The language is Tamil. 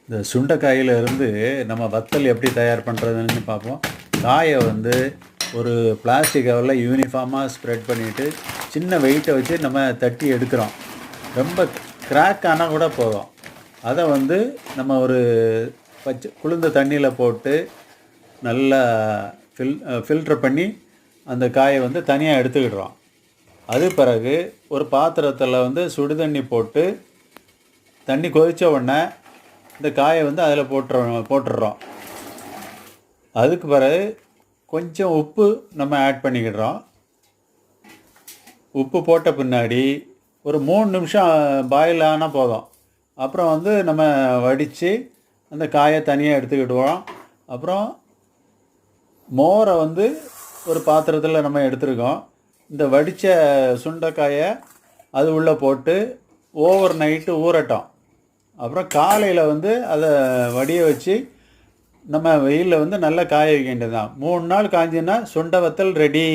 இந்த சுண்டைக்காயில இருந்து நம்ம வத்தல் எப்படி தயார் பண்ணுறதுன்னு பார்ப்போம். காயை வந்து ஒரு பிளாஸ்டிக் கவரில் யூனிஃபார்மாக ஸ்ப்ரெட் பண்ணிவிட்டு சின்ன வெயிட்டை வச்சு நம்ம தட்டி எடுக்கிறோம். ரொம்ப கிராக் ஆனால் கூட போதும். அதை வந்து நம்ம ஒரு குளிர்ந்த தண்ணியில் போட்டு நல்லா ஃபில்ட்ரு பண்ணி அந்த காயை வந்து தனியாக எடுத்துக்கிடுறோம். அது பிறகு ஒரு பாத்திரத்தில் வந்து சுடு தண்ணி போட்டு தண்ணி கொதித்த உடனே இந்த காயை வந்து அதில் போட்டுடுறோம். அதுக்கு பிறகு கொஞ்சம் உப்பு நம்ம ஆட் பண்ணிக்கிடுறோம். உப்பு போட்ட பின்னாடி ஒரு 3 நிமிஷம் பாயில் ஆனால் போதும். அப்புறம் வந்து நம்ம வடித்து அந்த காயை தனியாக எடுத்துக்கிடுவோம். அப்புறம் மோரை வந்து ஒரு பாத்திரத்தில் நம்ம எடுத்துருக்கோம். இந்த வடித்த சுண்டைக்காயை அது உள்ளே போட்டு ஓவர் நைட்டு ஊறட்டும். அப்புறம் காலையில் வந்து அதை வடிய வச்சு நம்ம வெயிலில் வந்து நல்லா காய வைக்க வேண்டியது தான். 3 நாள் காய்ஞ்சின்னா சுண்டை வத்தல் ரெடி.